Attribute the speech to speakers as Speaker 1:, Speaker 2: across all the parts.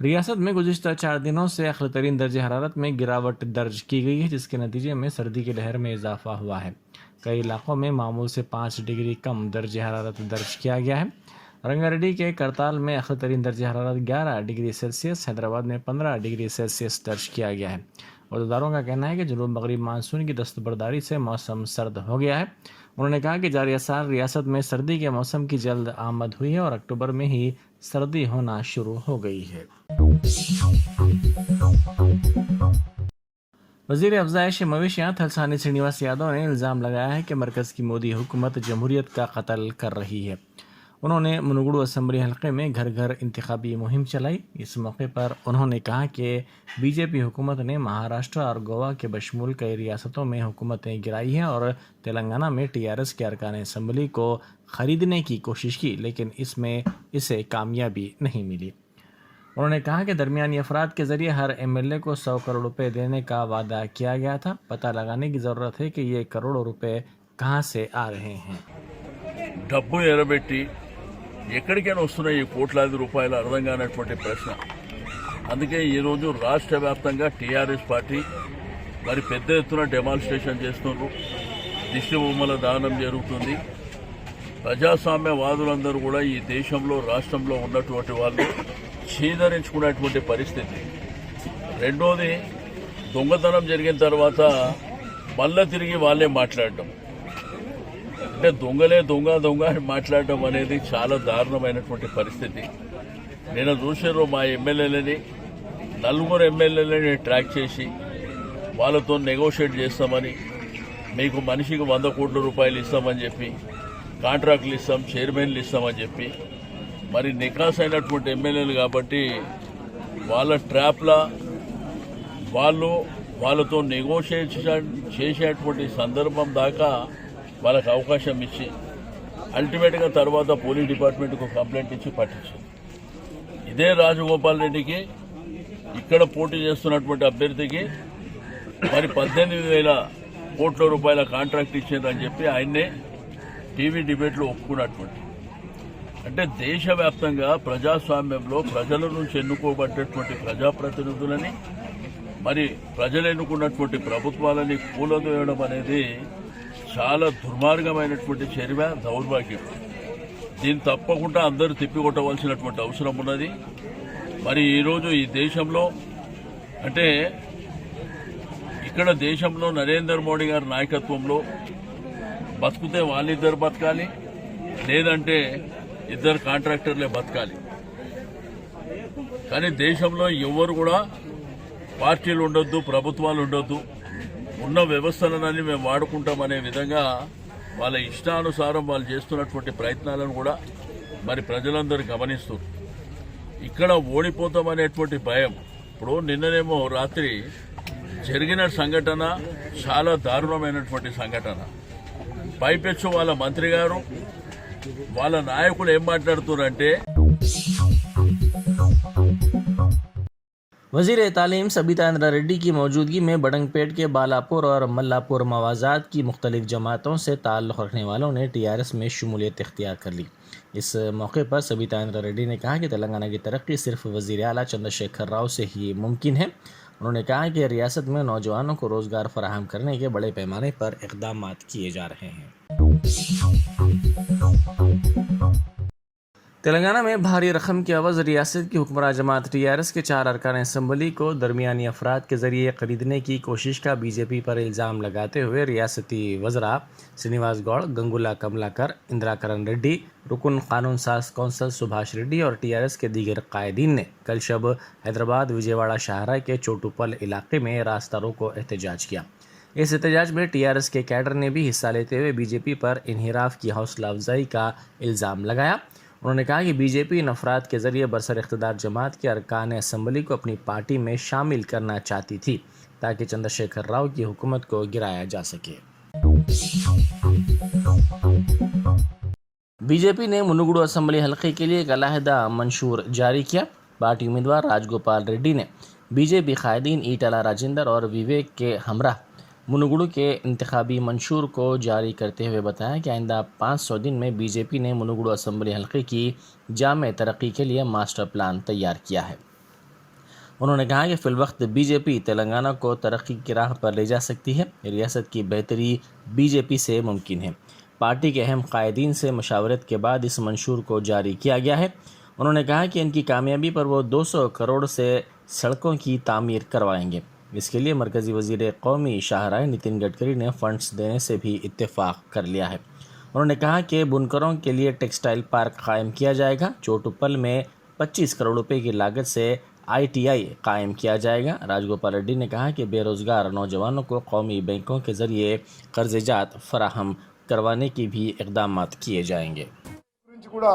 Speaker 1: रियासत में गुज़िश्ता 4 दिनों से अखलतरीन दर्ज हरारत में गिरावट दर्ज की गई है, जिसके नतीजे में सर्दी की लहर में इजाफा हुआ है। कई इलाकों में मामूल से 5 डिग्री कम दर्ज हरारत दर्ज किया गया है। रंगारेड्डी के करताल में अखलतरीन दर्ज हरारत 11 डिग्री सेल्सियस, हैदराबाद में 15 डिग्री सेल्सियस दर्ज किया गया है। उद्दारों का कहना है कि जनूब मगरबी मानसून की दस्तबरदारी से मौसम सर्द हो गया है। उन्होंने कहा कि जारी साल रियासत में सर्दी के मौसम की जल्द आमद हुई है और अक्टूबर में ही सर्दी होना शुरू हो गई है। वजीर अफजाइश मवेशियाँ थलसानी श्रीनिवास यादव ने इल्ज़ाम लगाया है कि मरकज़ की मोदी हुकूमत जमहूरियत का कत्ल कर रही है। उन्होंने मुनुगुडु असम्बली हलके में घर घर इंतखाबी मुहिम चलाई। इस मौके पर उन्होंने कहा कि बीजेपी हुकूमत ने महाराष्ट्र और गोवा के बशमूल कई रियासतों में हुकूमतें गिराई हैं और तेलंगाना में टीआरएस के अरकान असम्बली को ख़रीदने की कोशिश की, लेकिन इसमें इसे कामयाबी नहीं मिली। उन्होंने कहा कि दरमियानी अफराद के ज़रिए हर एमएलए को 100 करोड़ रुपए देने का वादा किया गया था। पता लगाने की ज़रूरत है कि ये करोड़ों रुपए कहाँ से आ रहे हैं।
Speaker 2: డబ్బు ఎరబెట్టి ఎక్కడికైనా వస్తున్నాయి ఈ కోట్లాది రూపాయలు అర్థం కానటువంటి ప్రశ్న. అందుకే ఈరోజు రాష్ట్ర వ్యాప్తంగా టీఆర్ఎస్ పార్టీ మరి పెద్ద ఎత్తున డెమాన్స్ట్రేషన్ చేస్తున్నారు. దిష్టి బొమ్మల దానం జరుగుతుంది. ప్రజాస్వామ్యవాదులందరూ కూడా ఈ దేశంలో రాష్ట్రంలో ఉన్నటువంటి వాళ్ళు చీదరించుకునేటువంటి పరిస్థితి. రెండోది, దొంగతనం జరిగిన తర్వాత మళ్ళా తిరిగి వాళ్ళే మాట్లాడటం, అంటే దొంగలే దొంగ దొంగ అని మాట్లాడటం అనేది చాలా దారుణమైనటువంటి పరిస్థితి. నేను చూసారు మా ఎమ్మెల్యేలని, 4 ఎమ్మెల్యేలని ట్రాక్ చేసి వాళ్ళతో నెగోషియేట్ చేస్తామని, మీకు మనిషికి 100 కోట్ల రూపాయలు ఇస్తామని చెప్పి, కాంట్రాక్టులు ఇస్తాం, చైర్మన్లు ఇస్తామని చెప్పి, మరి నికాస్ అయినటువంటి ఎమ్మెల్యేలు కాబట్టి వాళ్ళ ట్రాప్లా వాళ్ళతో నెగోషియేషన్ చేసేటువంటి సందర్భం దాకా వాళ్ళకు అవకాశం ఇచ్చి అల్టిమేట్గా తర్వాత పోలీస్ డిపార్ట్మెంట్కు కంప్లైంట్ ఇచ్చి పట్టించారు. ఇదే రాజగోపాల్ రెడ్డికి ఇక్కడ పోటీ చేస్తున్నటువంటి అభ్యర్థికి మరి 18,000 కోట్ల రూపాయల కాంట్రాక్ట్ ఇచ్చిందని చెప్పి ఆయన్నే టీవీ డిబేట్లో ఒప్పుకున్నటువంటి. అంటే దేశవ్యాప్తంగా ప్రజాస్వామ్యంలో ప్రజల నుంచి ఎన్నుకోబడ్డటువంటి ప్రజాప్రతినిధులని మరి ప్రజలు ఎన్నుకున్నటువంటి ప్రభుత్వాలని కూలదోయడం అనేది చాలా దుర్మార్గమైనటువంటి చర్య, దౌర్భాగ్యం. దీన్ని తప్పకుండా అందరూ తిప్పికొట్టవలసినటువంటి అవసరం ఉన్నది. మరి ఈరోజు ఈ దేశంలో అంటే ఇక్కడ దేశంలో నరేంద్ర మోడీ గారి నాయకత్వంలో బతుకుతే వాళ్ళిద్దరు బతకాలి, లేదంటే ఇద్దరు కాంట్రాక్టర్లే బతకాలి. కానీ దేశంలో ఎవరు కూడా పార్టీలు ఉండొద్దు, ప్రభుత్వాలు ఉండొద్దు, ఉన్న వ్యవస్థలన్నీ మేము వాడుకుంటామనే విధంగా వాళ్ళ ఇష్టానుసారం వాళ్ళు చేస్తున్నటువంటి ప్రయత్నాలను కూడా మరి ప్రజలందరూ గమనిస్తారు. ఇక్కడ ఓడిపోతామనేటువంటి భయం. ఇప్పుడు నిన్ననేమో రాత్రి జరిగిన సంఘటన చాలా దారుణమైనటువంటి సంఘటన. పైపెచ్చు వాళ్ళ మంత్రి గారు, వాళ్ళ నాయకులు ఏం మాట్లాడుతున్నారంటే
Speaker 1: वज़ीर तालीम सबिता इंदिरा रेड्डी की मौजूदगी में बडंगपेट के बालापुर और मल्लापुर मवाज़ात की मुख्तलिफ जमातों से ताल्लुक़ रखने वालों ने टीआरएस में शमूलियत इख्तियार कर ली। इस मौके पर सबिता इंदिरा रेड्डी ने कहा कि तेलंगाना की तरक्की सिर्फ वज़ीर आला चंद्रशेखर राव से ही मुमकिन है। उन्होंने कहा कि रियासत में नौजवानों को रोज़गार फराहम करने के बड़े पैमाने पर इक़दाम किए जा रहे हैं। तेलंगाना में भारी रकम की अवज़ रियासत की हुक्मरान जमात टीआरएस के 4 अरकान असम्बली को दरमियानी अफराद के ज़रिए ख़रीदने की कोशिश का बीजेपी पर इल्ज़ाम लगाते हुए रियासती वज़रा श्रीनिवास गौड़, गंगुला कमलाकर, इंदिरा करण रेड्डी, रुकन कानून साज कौंसल सुभाष रेड्डी और टीआरएस के दीगर कायदीन ने कल शब हैदराबाद विजयवाड़ा शाहरा के चोटूपल इलाके में रास्ता रोको एहतजाज किया। इस एहतजाज में टीआरएस के कैडर ने भी हिस्सा लेते हुए बीजेपी पर इन्हिराफ की हौसला अफजाई का इल्ज़ाम लगाया। उन्होंने कहा कि बीजेपी इन अफराद के ज़रिए बरसर इख्तिदार जमात के अरकान असम्बली को अपनी पार्टी में शामिल करना चाहती थी ताकि चंद्रशेखर राव की हुकूमत को गिराया जा सके। बीजेपी ने मुनुगुडु असम्बली हल्के के लिए एक अलहदा मंशूर जारी किया। पार्टी उम्मीदवार राजगोपाल रेड्डी ने बीजेपी कायदीन ईटला राजेंद्र और विवेक के हमरा मुनुगुडु के इंतखाबी मंशूर को जारी करते हुए बताया कि आइंदा 500 दिन में बीजेपी ने मुनुगुडु असम्बली हल्के की जामे तरक्की के लिए मास्टर प्लान तैयार किया है। उन्होंने कहा कि फिलवक्त बीजेपी तेलंगाना को तरक्की की राह पर ले जा सकती है। रियासत की बेहतरी बीजेपी से मुमकिन है। पार्टी के अहम कायदीन से मशावरत के बाद इस मंशूर को जारी किया गया है। उन्होंने कहा कि इनकी कामयाबी पर वो 200 करोड़ से सड़कों की तामीर करवाएंगे। इसके लिए मरकज़ी वज़ीर कौमी शाहराह नितिन गडकरी ने फंड्स देने से भी इत्तेफाक कर लिया है। उन्होंने कहा कि बुनकरों के लिए टेक्सटाइल पार्क कायम किया जाएगा। चोटुप्पल में 25 करोड़ रुपए की लागत से ITI कायम किया जाएगा। राजगोपाल रेड्डी ने कहा कि बेरोज़गार नौजवानों को कौमी बैंकों के ज़रिए कर्ज़जात फराहम करवाने की भी इक़दाम किए जाएंगे।
Speaker 3: గురించి కూడా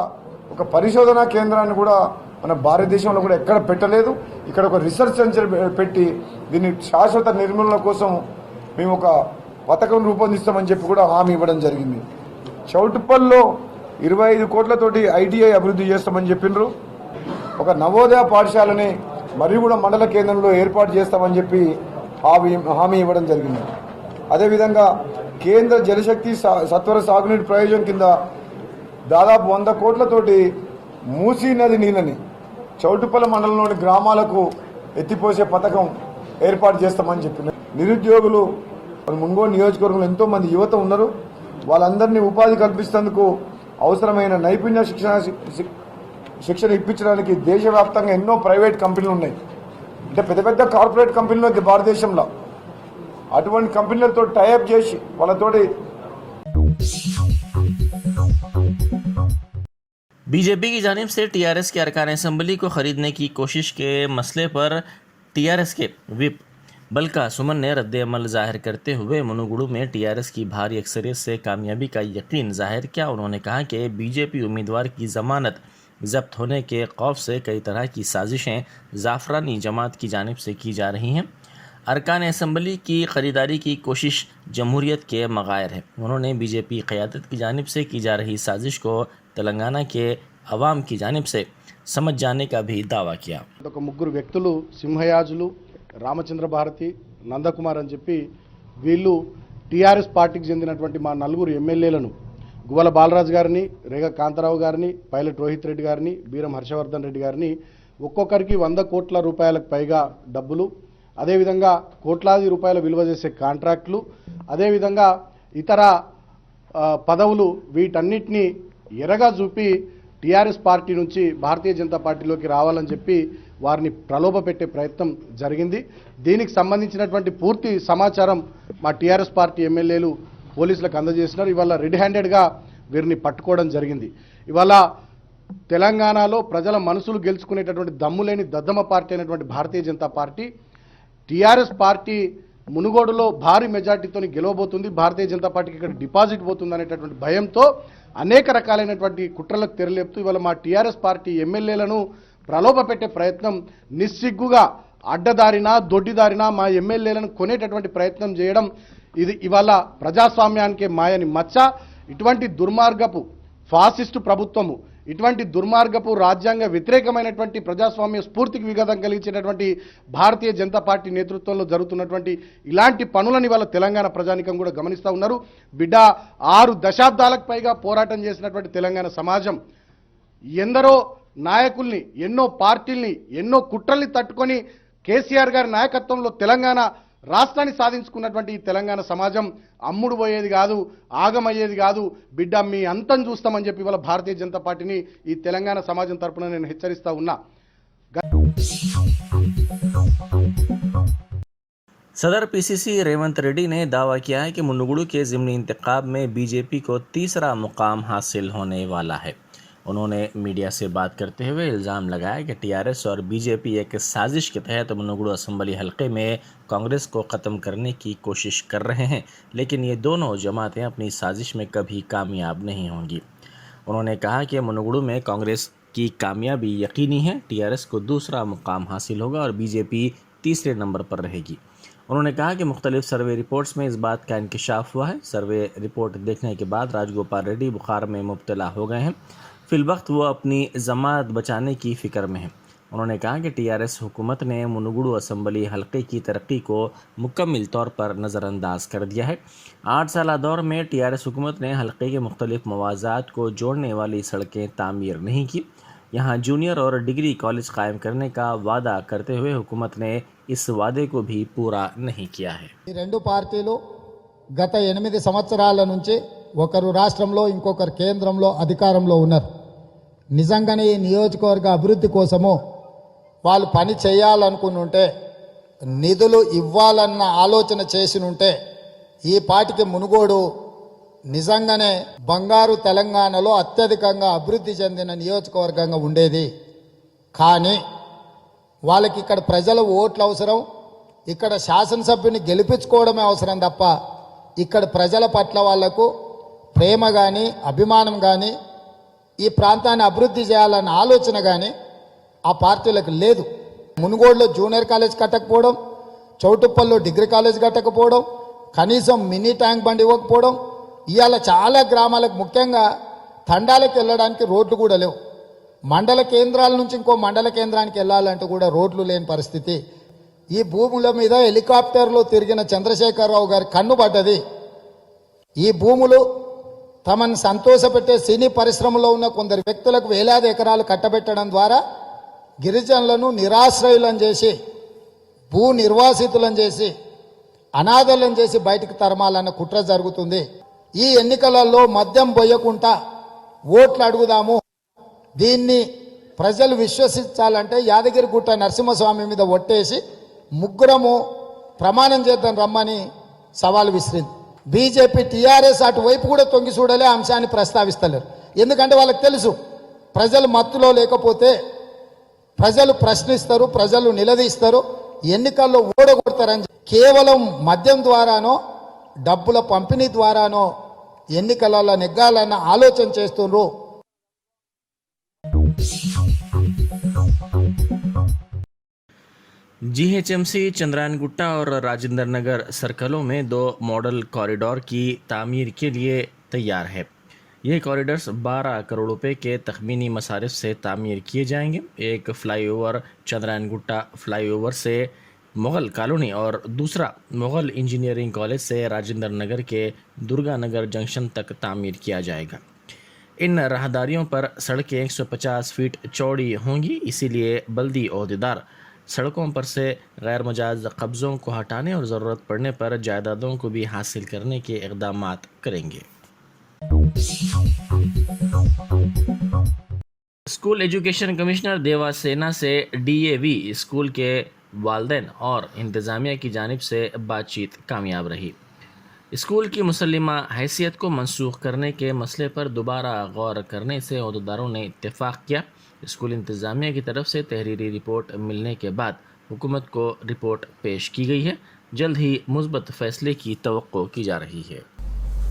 Speaker 3: ఒక పరిశోధనా కేంద్రాన్ని కూడా మన భారతదేశంలో కూడా ఎక్కడ పెట్టలేదు. ఇక్కడ ఒక రీసెర్చ్ సెంటర్ పెట్టి దీని శాశ్వత నిర్మూలన కోసం మేము ఒక పథకం రూపొందిస్తామని చెప్పి కూడా హామీ ఇవ్వడం జరిగింది. చౌటుప్పల్లో 25 కోట్లతోటి ITI అభివృద్ధి చేస్తామని చెప్పిండ్రు. ఒక నవోదయ పాఠశాలని మరియు కూడా మండల కేంద్రంలో ఏర్పాటు చేస్తామని చెప్పి హామీ ఇవ్వడం జరిగింది. అదేవిధంగా కేంద్ర జలశక్తి సత్వర సాగునీటి ప్రయోజనం కింద దాదాపు 100 కోట్లతోటి మూసీ నది నీళ్ళని చౌటుప్పల మండలంలోని గ్రామాలకు ఎత్తిపోసే పథకం ఏర్పాటు చేస్తామని చెప్పిన నిరుద్యోగులు మున్గోడు నియోజకవర్గంలో ఎంతో మంది యువత ఉన్నారు. వాళ్ళందరినీ ఉపాధి కల్పిస్తేందుకు అవసరమైన నైపుణ్య శిక్షణ ఇప్పించడానికి దేశవ్యాప్తంగా ఎన్నో ప్రైవేట్ కంపెనీలు ఉన్నాయి. అంటే పెద్ద పెద్ద కార్పొరేట్ కంపెనీలు భారతదేశంలో అటువంటి కంపెనీలతో టైఅప్ చేసి వాళ్ళతోటి
Speaker 1: बीजेपी की जानिब से TRS के अरकान असम्बली को ख़रीदने की कोशिश के मसले पर TRS के विप बलका सुमन ने रद्द-ए-अमल ज़ाहिर करते हुए मुनुगुडू में TRS की भारी अक्सरियत से कामयाबी का यकीन ज़ाहिर किया। उन्होंने कहा कि बीजेपी उम्मीदवार की ज़मानत ज़ब्त होने के खौफ से कई तरह की साजिशें ज़ाफ़रानी जमात की जानिब से की जा रही हैं। अरकान असम्बली की ख़रीदारी की कोशिश जमहूरियत के मगायर है। उन्होंने बीजेपी क़यादत की जानिब से की जा रही साजिश को तेलंगाना के अवाम की जानिब से समझ जाने का भी दावा किया।
Speaker 4: ఒక ముగ్గురు వ్యక్తులు సింహయాజులు రామచంద్ర భారతి నందకుమార్ అని చెప్పి వీళ్ళు టీఆర్ఎస్ పార్టీకి చెందినటువంటి మా నలుగురు ఎమ్మెల్యేలను గువ్వల బాలరాజు గారిని, రేగ కాంతారావు గారిని, పైలట్ రోహిత్ రెడ్డి గారిని, బీరం హర్షవర్ధన్ రెడ్డి గారిని ఒక్కొక్కరికి 100 కోట్ల రూపాయలకు పైగా డబ్బులు, అదేవిధంగా కోట్లాది రూపాయల విలువ చేసే కాంట్రాక్టులు, అదేవిధంగా ఇతర పదవులు వీటన్నిటినీ ఎరగా చూపి టీఆర్ఎస్ పార్టీ నుంచి భారతీయ జనతా పార్టీలోకి రావాలని చెప్పి వారిని ప్రలోభ పెట్టే ప్రయత్నం జరిగింది. దీనికి సంబంధించినటువంటి పూర్తి సమాచారం మా టీఆర్ఎస్ పార్టీ ఎమ్మెల్యేలు పోలీసులకు అందజేసినారు. ఇవాళ రెడ్ హ్యాండెడ్గా వీరిని పట్టుకోవడం జరిగింది. ఇవాళ తెలంగాణలో ప్రజల మనసులు గెలుచుకునేటటువంటి దమ్ములేని దద్దమ్మ పార్టీ అయినటువంటి Bharatiya Janata party TRS party మునుగోడులో భారీ మెజార్టీతో గెలవబోతుంది, భారతీయ జనతా పార్టీకి ఇక్కడ డిపాజిట్ పోతుంది అనేటటువంటి భయంతో అనేక రకాలైనటువంటి కుట్రలకు తెరలేపుతూ ఇవాళ మా టీఆర్ఎస్ పార్టీ ఎమ్మెల్యేలను ప్రలోభ పెట్టే ప్రయత్నం, నిస్సిగ్గుగా అడ్డదారినా దొడ్డిదారినా మా ఎమ్మెల్యేలను కొనేటటువంటి ప్రయత్నం చేయడం ఇది ఇవాళ ప్రజాస్వామ్యానికే మాయని మచ్చ. ఇటువంటి దుర్మార్గపు ఫాసిస్టు ప్రభుత్వము, ఇటువంటి దుర్మార్గపు రాజ్యాంగ వ్యతిరేకమైనటువంటి ప్రజాస్వామ్య స్ఫూర్తికి విఘాతం కలిగించేటటువంటి భారతీయ జనతా పార్టీ నేతృత్వంలో జరుగుతున్నటువంటి ఇలాంటి పనులను ఇవాళ తెలంగాణ ప్రజానికం కూడా గమనిస్తూ ఉన్నారు. బిడ్డ 6 దశాబ్దాలకు పైగా పోరాటం చేసినటువంటి తెలంగాణ సమాజం ఎందరో నాయకుల్ని, ఎన్నో పార్టీల్ని, ఎన్నో కుట్రల్ని తట్టుకొని కేసీఆర్ గారి నాయకత్వంలో తెలంగాణ రాష్ట్రాన్ని సాధించుకున్నటువంటి ఈ తెలంగాణ సమాజం అమ్ముడు పోయేది కాదు, ఆగమయ్యేది కాదు. బిడ్డ మీ అంతం చూస్తామని చెప్పి ఇవాళ భారతీయ జనతా పార్టీని ఈ తెలంగాణ సమాజం తరపున నేను హెచ్చరిస్తా ఉన్నా.
Speaker 1: सदर PCC रेवंत रेड्डी ने दावा किया है कि मुनुगुडू के ज़िमनी इंतखाब में बीजेपी को तीसरा मुकाम हासिल होने वाला है। उन्होंने मीडिया से बात करते हुए इल्ज़ाम लगाया कि TRS और बीजेपी एक साजिश के तहत मुनुगुडू असम्बली हलके में कांग्रेस को ख़त्म करने की कोशिश कर रहे हैं, लेकिन ये दोनों जमातें अपनी साजिश में कभी कामयाब नहीं होंगी। उन्होंने कहा कि मुनुगुडू में कांग्रेस की कामयाबी यकीनी है, TRS को दूसरा मुकाम हासिल होगा और बीजेपी तीसरे नंबर पर रहेगी। उन्होंने कहा कि मुख्तलिफ सर्वे रिपोर्ट्स में इस बात का इंकशाफ हुआ है। सर्वे रिपोर्ट देखने के बाद राजगोपाल रेड्डी बुखार में मुब्तला हो गए हैं। फिलवक्त वो अपनी ज़मानत बचाने की फ़िक्र में हैं। उन्होंने कहा कि TRS हुकूमत ने मुनुगुडू असम्बली हलके की तरक्की को मुकम्मल तौर पर नज़रअंदाज कर दिया है। 8 साल दौर में TRS हुकूमत ने हलके के मुख्तलिफ मवाज़ात को जोड़ने वाली सड़कें तामीर नहीं की। यहाँ जूनियर और डिग्री कॉलेज कायम करने का वादा करते हुए हुकूमत ने इस वादे को भी पूरा नहीं किया है।
Speaker 5: ఈ రెండు పార్టీలు గత 8 సంవత్సరాల నుంచి ఒకరు రాష్ట్రంలో ఇంకొకరు కేంద్రంలో అధికారంలో ఉన్నారు. నిజంగానే ఈ నియోజకవర్గ అభివృద్ధి కోసము వాళ్ళు పని చేయాలనుకునుంటే, నిధులు ఇవ్వాలన్న ఆలోచన చేసినుంటే ఈ పార్టీకి మునుగోడు నిజంగానే బంగారు తెలంగాణలో అత్యధికంగా అభివృద్ధి చెందిన నియోజకవర్గంగా ఉండేది. కానీ వాళ్ళకి ఇక్కడ ప్రజల ఓట్లు అవసరం, ఇక్కడ శాసనసభ్యుని గెలిపించుకోవడమే అవసరం తప్ప ఇక్కడ ప్రజల పట్ల వాళ్లకు ప్రేమ కానీ అభిమానం కానీ ఈ ప్రాంతాన్ని అభివృద్ధి చేయాలన్న ఆలోచన కానీ ఆ పార్టీలకు లేదు. మునుగోడులో జూనియర్ కాలేజ్ కట్టకపోవడం, చౌటుప్పల్లో డిగ్రీ కాలేజ్ కట్టకపోవడం, కనీసం మినీ ట్యాంక్ బండి ఇవ్వకపోవడం, ఇవాళ చాలా గ్రామాలకు ముఖ్యంగా తండాలకు వెళ్ళడానికి రోడ్లు కూడా లేవు. మండల కేంద్రాల నుంచి ఇంకో మండల కేంద్రానికి వెళ్ళాలంటే కూడా రోడ్లు లేని పరిస్థితి. ఈ భూముల మీద హెలికాప్టర్లో తిరిగిన చంద్రశేఖరరావు గారి కన్ను పడ్డది. ఈ భూములు తమను సంతోషపెట్టే సినీ పరిశ్రమలో ఉన్న కొందరు వ్యక్తులకు వేలాది ఎకరాలు కట్టబెట్టడం ద్వారా గిరిజనులను నిరాశ్రయులను చేసి, భూ నిర్వాసితులను చేసి, అనాథలను చేసి బయటకు తరమాలన్న కుట్ర జరుగుతుంది. ఈ ఎన్నికలలో మద్యం పోయకుండా ఓట్లు అడుగుదాము, దీన్ని ప్రజలు విశ్వసించాలంటే యాదగిరిగుట్ట నరసింహస్వామి మీద ఒట్టేసి ముగ్గురము ప్రమాణం చేద్దాం రమ్మని సవాల్ విసిరింది. బీజేపీ టీఆర్ఎస్ అటువైపు కూడా తొంగి చూడలే, అంశాన్ని ప్రస్తావిస్తలేరు. ఎందుకంటే వాళ్ళకి తెలుసు ప్రజలు మత్తులో లేకపోతే ప్రజలు ప్రశ్నిస్తారు, ప్రజలు నిలదీస్తారు, ఎన్నికల్లో ఓడగొడతారని కేవలం మద్యం ద్వారానో డబ్బుల పంపిణీ ద్వారానో ఎన్నికలలో నెగ్గాలన్న ఆలోచన చేస్తున్నారు.
Speaker 1: जीएचएमसी चंद्रायनगुट्टा और राजेंद्र नगर सर्कलों में 2 मॉडल कॉरिडोर की तामीर के लिए तैयार है। ये कॉरिडोर्स 12 करोड़ रुपए के तखमीनी मसारिफ से तामीर किए जाएंगे। एक फ्लाईओवर चंद्रायनगुट्टा फ्लाईओवर से मुग़ल कॉलोनी और दूसरा मुग़ल इंजीनियरिंग कॉलेज से राजेंद्र नगर के दुर्गा नगर जंक्शन तक तामीर किया जाएगा। इन राहदारियों पर सड़कें 150 फीट चौड़ी होंगी, इसीलिए बल्दी ओहदेदार सड़कों पर से गैर मजाज कब्ज़ों को हटाने और ज़रूरत पड़ने पर जायदादों को भी हासिल करने के इक़दामात करेंगे। स्कूल एजुकेशन कमिश्नर देवासेना से डीएवी स्कूल के वालिदैन और इंतज़ामिया की जानिब से बातचीत कामयाब रही। स्कूल की मुसल्लिमा हैसियत को मनसूख करने के मसले पर दोबारा गौर करने से ओहदेदारों ने इत्तेफाक किया। स्कूल इंतज़ामिया की तरफ से तहरीरी रिपोर्ट मिलने के बाद हुकूमत को रिपोर्ट पेश की गई है। जल्द ही मुस्बत फैसले की तवक्को की जा रही है।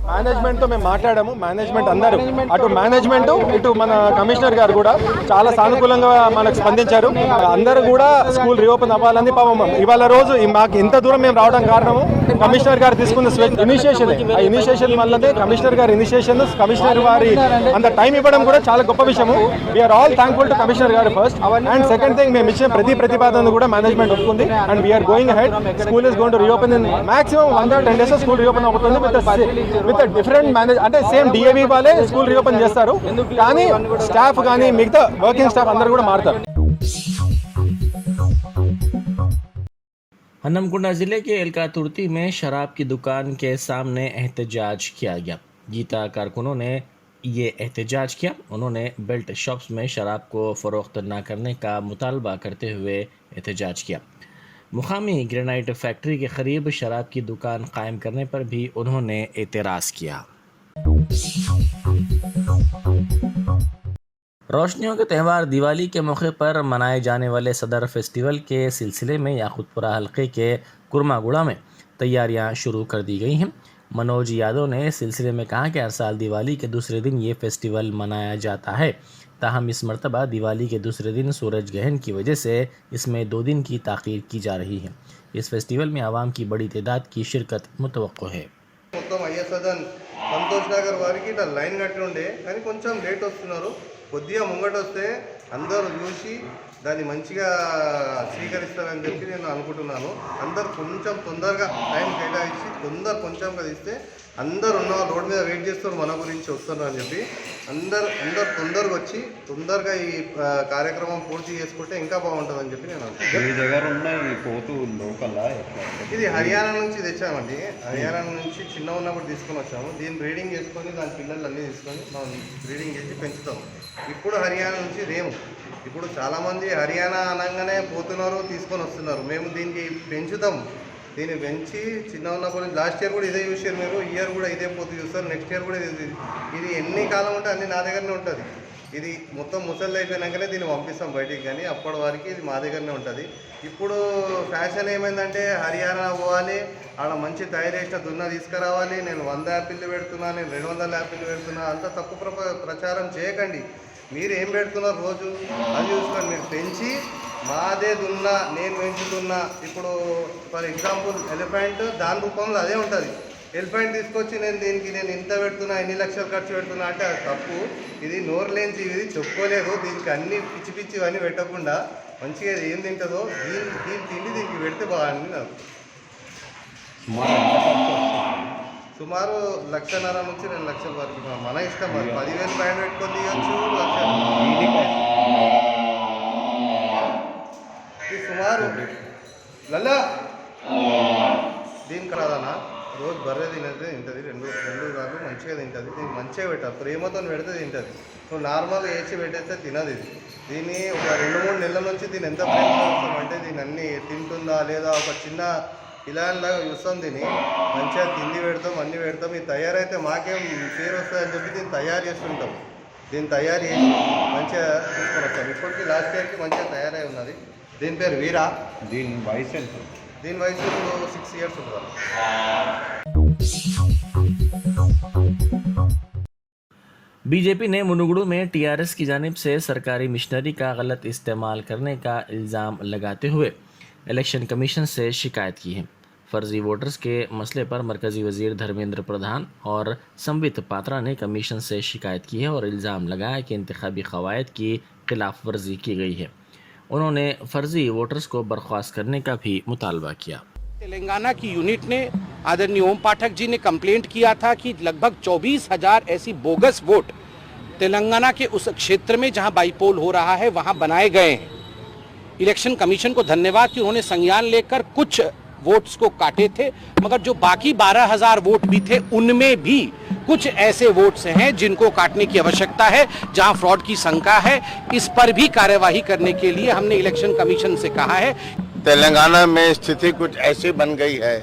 Speaker 6: మేనేజ్మెంట్తో మేము మాట్లాడాము. మేనేజ్మెంట్ అందరూ, అటు మేనేజ్మెంట్ ఇటు మన కమిషనర్ గారు కూడా చాలా సానుకూలంగా మనకు స్పందించారు. అందరూ కూడా స్కూల్ రీఓపెన్ అవ్వాలని పాపం ఇవాళ రోజు మాకు ఇంత దూరం మేము రావడం కారణము కమిషనర్ గారు తీసుకున్న ఇనిషియేషన్. ఆ ఇనిషియేషన్ వల్లనే కమిషనర్ గారి ఇనిషియేషన్, కమిషనర్ వారి అంత టైం ఇవ్వడం కూడా చాలా గొప్ప విషయము. We're all thankful to commissioner గారు ఫస్ట్. అండ్ సెకండ్ థింగ్, మేము ఇచ్చిన ప్రతిపాదన కూడా మేనేజ్మెంట్ ఒప్పుకుంది. And we're going ahead. School is going to reopen in maximum 110 days school reopen అవుతుంది విత్ డిఫరెంట్ మేనేజ్, అంటే సేమ్ డిఏవి వాళ్ళే స్కూల్ రీఓపెన్ చేస్తారు, కానీ స్టాఫ్ కానీ మిగతా వర్కింగ్ స్టాఫ్ అందరూ కూడా మారుతారు.
Speaker 1: हनमकुंडा जिले के एलका तुर्ती में शराब की दुकान के सामने एहतजाज किया गया। गीता कारकुनों ने ये एहतजाज किया। उन्होंने बेल्ट शॉप्स में शराब को फ़रोख्त न करने का मुतालबा करते हुए एहतजाज किया। मुकामी ग्रेनाइट फैक्ट्री के करीब शराब की दुकान कायम करने पर भी उन्होंने एतराज़ किया। रोशनियों के त्यौहार दिवाली के मौके पर मनाए जाने वाले सदर फेस्टिवल के सिलसिले में याकुतपुरा हल्के के कुरमागुड़ा में तैयारियां शुरू कर दी गई हैं। मनोज यादव ने इस सिलसिले में कहा कि हर साल दिवाली के दूसरे दिन ये फेस्टिवल मनाया जाता है, ताहम इस मरतबा दिवाली के दूसरे दिन सूरज ग्रहण की वजह से इसमें 2 दिन की ताख़ीर की जा रही है। इस फेस्टिवल में आवाम की बड़ी तादाद की शिरकत मुतवक्को है।
Speaker 7: మొత్తం అయ్యేసదన్ సంతోష్ నగర్ వారికి ఇట్లా లైన్ కట్టి ఉండే, కానీ కొంచెం లేట్ వస్తున్నారు. కొద్దిగా ముంగట వస్తే అందరూ చూసి దాన్ని మంచిగా స్వీకరిస్తారని చెప్పి నేను అనుకుంటున్నాను. అందరు కొంచెం తొందరగా టైం కేటాయించి కొంచెంగా తీస్తే అందరు ఉన్న రోడ్ మీద వెయిట్ చేస్తారు మన గురించి వస్తున్నారు అని చెప్పి అందరు తొందరగా వచ్చి తొందరగా ఈ కార్యక్రమం పూర్తి చేసుకుంటే ఇంకా బాగుంటుందని చెప్పి నేను అనుకుంటున్నాను.
Speaker 8: మీ దగ్గర ఉన్న ఈ పోతు లోకల్లా
Speaker 7: ఇది హర్యానా నుంచి తెచ్చామండి. హర్యానా నుంచి చిన్న ఉన్నప్పుడు తీసుకొని వచ్చాము. దీన్ని బ్రీడింగ్ చేసుకొని దాని పిల్లలు అన్నీ తీసుకొని మనం బ్రీడింగ్ చేసి పెంచుతాము. ఇప్పుడు హర్యానా నుంచి రేము. ఇప్పుడు చాలామంది హర్యానా అనగానే పోతున్నారు, తీసుకొని వస్తున్నారు. మేము దీనికి పెంచుతాము. దీన్ని పెంచి చిన్న ఉన్నప్పుడు లాస్ట్ ఇయర్ కూడా ఇదే చూసారు మీరు, ఇయర్ కూడా ఇదే పోతు చూస్తారు, నెక్స్ట్ ఇయర్ కూడా ఇది ఎన్ని కాలం ఉంటే అన్ని నా దగ్గరనే ఉంటుంది. ఇది మొత్తం ముసలి అయిపోయినాకనే దీన్ని పంపిస్తాం బయటికి, కానీ అప్పటి వరకు ఇది మా దగ్గరనే ఉంటుంది. ఇప్పుడు ఫ్యాషన్ ఏమైందంటే హర్యానా పోవాలి, ఆడ మంచి తయారు చేసిన దున్న తీసుకురావాలి, నేను 100 యాపిల్లు పెడుతున్నా, నేను 200 యాపిల్లు పెడుతున్నా, అంత తక్కువ ప్రచారం చేయకండి. మీరు ఏం పెడుతున్నారు రోజు అది చూసుకోండి. మీరు పెంచి మాదే దున్నా, నేను పెంచుతున్నా. ఇప్పుడు ఫర్ ఎగ్జాంపుల్ ఎలిఫెంట్ దాని రూపంలో అదే ఉంటుంది. ఎలిఫెంట్ తీసుకొచ్చి నేను ఇంత పెడుతున్నా, ఎన్ని లక్షలు ఖర్చు పెడుతున్నా అంటే అది తప్పు. ఇది నోరు లేని ఇది చెప్పుకోలేదు. దీనికి అన్ని పిచ్చి పిచ్చి అన్నీ పెట్టకుండా మంచిగా ఏం తింటుందో దీని తిండి దీనికి పెడితే బాగుంది. నాకు సుమారు 1,50,000 నుంచి 2 లక్షల వరకు మన ఇష్టం. మరి 10,000 పైన పెట్టుకొని తీయచ్చు, ఇది సుమారు లల్లా దీనికి రాదన్నా రోజు బర్రె తినేది తింటుంది. రెండు కాదు మంచిగా తింటుంది. దీనికి మంచిగా పెట్టాలి, ప్రేమతో పెడితే తింటుంది. నువ్వు నార్మల్గా వేసి పెట్టేస్తే తినదు. ఇది దీన్ని ఒక 2-3 నెలల నుంచి దీన్ని ఎంత ప్రేమ చేస్తామంటే దీన్ని అన్నీ తింటుందా లేదా ఒక చిన్న ఇలాంటిలాగా చూస్తాం. దీన్ని మంచిగా తిండి పెడతాం, అన్నీ పెడతాం. ఇది తయారైతే మాకేం పేరు వస్తుందని చెప్పి దీన్ని తయారు చేస్తుంటాం. దీన్ని తయారు చేసి మంచిగా తీసుకొని వస్తాం. ఇప్పటికీ లాస్ట్ ఇయర్కి మంచిగా తయారై ఉన్నది. దీని పేరు వీరా.
Speaker 8: దీని వయసు ఎంత?
Speaker 7: దీని వయసు 6 ఇయర్స్ ఉంటుంది.
Speaker 1: बीजेपी ने मुनुगुडू में टीआरएस की जानिब से सरकारी मिशनरी का गलत इस्तेमाल करने का इल्ज़ाम लगाते हुए इलेक्शन कमीशन से शिकायत की है। फर्जी वोटर्स के मसले पर मरकज़ी वज़ीर धर्मेंद्र प्रधान और संबित पात्रा ने कमीशन से शिकायत की है और इल्ज़ाम लगाया कि इंतखाबी क़वायद की खिलाफ वर्जी की गई है। उन्होंने फर्जी वोटर्स को बर्खास्त करने का भी मुतालबा किया।
Speaker 9: तेलंगाना की यूनिट ने आदरणीय ओम पाठक जी ने कंप्लेंट किया था कि लगभग 24,000 ऐसी बोगस वोट तेलंगाना के उस क्षेत्र में जहां बाईपोल हो रहा है वहां बनाए गए हैं। इलेक्शन कमीशन को धन्यवाद कि उन्होंने संज्ञान लेकर कुछ वोट्स को काटे थे, मगर जो बाकी 12,000 वोट भी थे उनमें भी कुछ ऐसे वोट्स हैं जिनको काटने की आवश्यकता है, जहां फ्रॉड की शंका है। इस पर भी कार्यवाही करने के लिए हमने इलेक्शन कमीशन से कहा है।
Speaker 10: तेलंगाना में स्थिति कुछ ऐसी बन गई है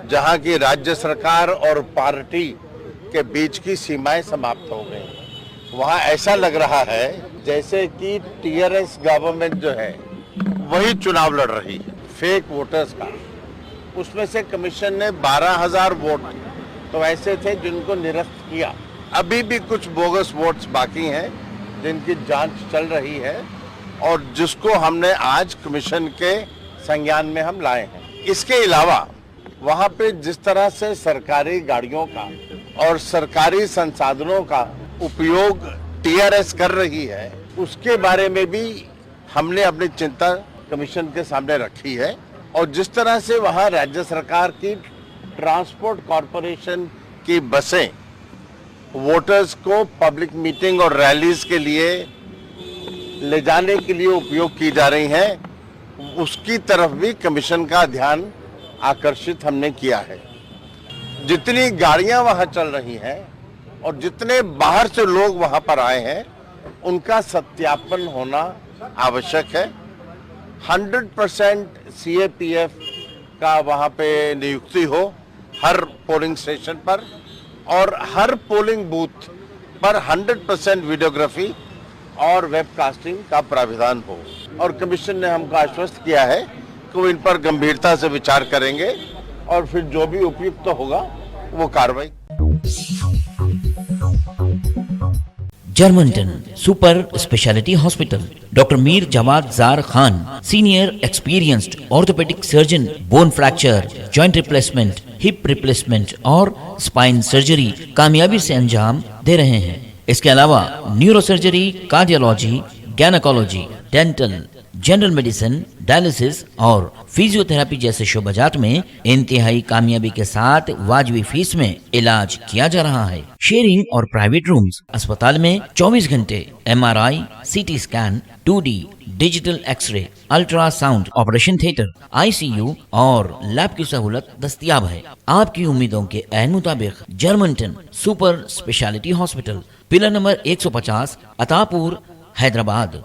Speaker 10: जहां की राज्य सरकार और पार्टी के बीच की सीमाएं समाप्त हो गई। वहां ऐसा लग रहा है जैसे कि टीआरएस गवर्नमेंट जो है वही चुनाव लड़ रही है फेक वोटर्स का। उसमें से कमीशन ने 12,000 वोट तो ऐसे थे जिनको निरस्त किया। अभी भी कुछ बोगस वोट्स बाकी हैं जिनकी जांच चल रही है और जिसको हमने आज कमीशन के संज्ञान में हम लाए हैं। इसके अलावा वहां पे जिस तरह से सरकारी गाड़ियों का और सरकारी संसाधनों का उपयोग टीआरएस कर रही है उसके बारे में भी हमने अपनी चिंता कमीशन के सामने रखी है। और जिस तरह से वहां राज्य सरकार की ट्रांसपोर्ट कॉरपोरेशन की बसें वोटर्स को पब्लिक मीटिंग और रैलीज के लिए ले जाने के लिए उपयोग की जा रही हैं, उसकी तरफ भी कमीशन का ध्यान आकर्षित हमने किया है। जितनी गाड़ियां वहां चल रही हैं और जितने बाहर से लोग वहां पर आए हैं उनका सत्यापन होना आवश्यक है। 100% सीएपीएफ का वहां पे नियुक्ति हो हर पोलिंग स्टेशन पर और हर पोलिंग बूथ पर 100% वीडियोग्राफी और वेबकास्टिंग का प्राविधान हो। और कमीशन ने हमको आश्वस्त किया है कि वो इन पर गंभीरता से विचार करेंगे और फिर जो भी उपयुक्त होगा वो कार्रवाई।
Speaker 11: Germanten super speciality hospital, doctor Mir Jawad Zar Khan, senior experienced orthopaedic surgeon, bone fracture, joint replacement, hip replacement और स्पाइन सर्जरी कामयाबी से अंजाम दे रहे हैं। इसके अलावा neuro surgery, cardiology, gynaecology, dental, general medicine, dialysis और फिजियोथेरेपी जैसे शोबाजात में इंतहाई कामयाबी के साथ वाजबी फीस में इलाज किया जा रहा है। शेयरिंग और प्राइवेट रूम्स। अस्पताल में 24 घंटे MRI, CT scan, 2D digital X-ray, ultrasound, operation theatre, ICU और लैब की सहूलत दस्तयाब है। आपकी उम्मीदों के ऐन मुताबिक Germanten super speciality hospital, pillar number 150, Attapur, Hyderabad.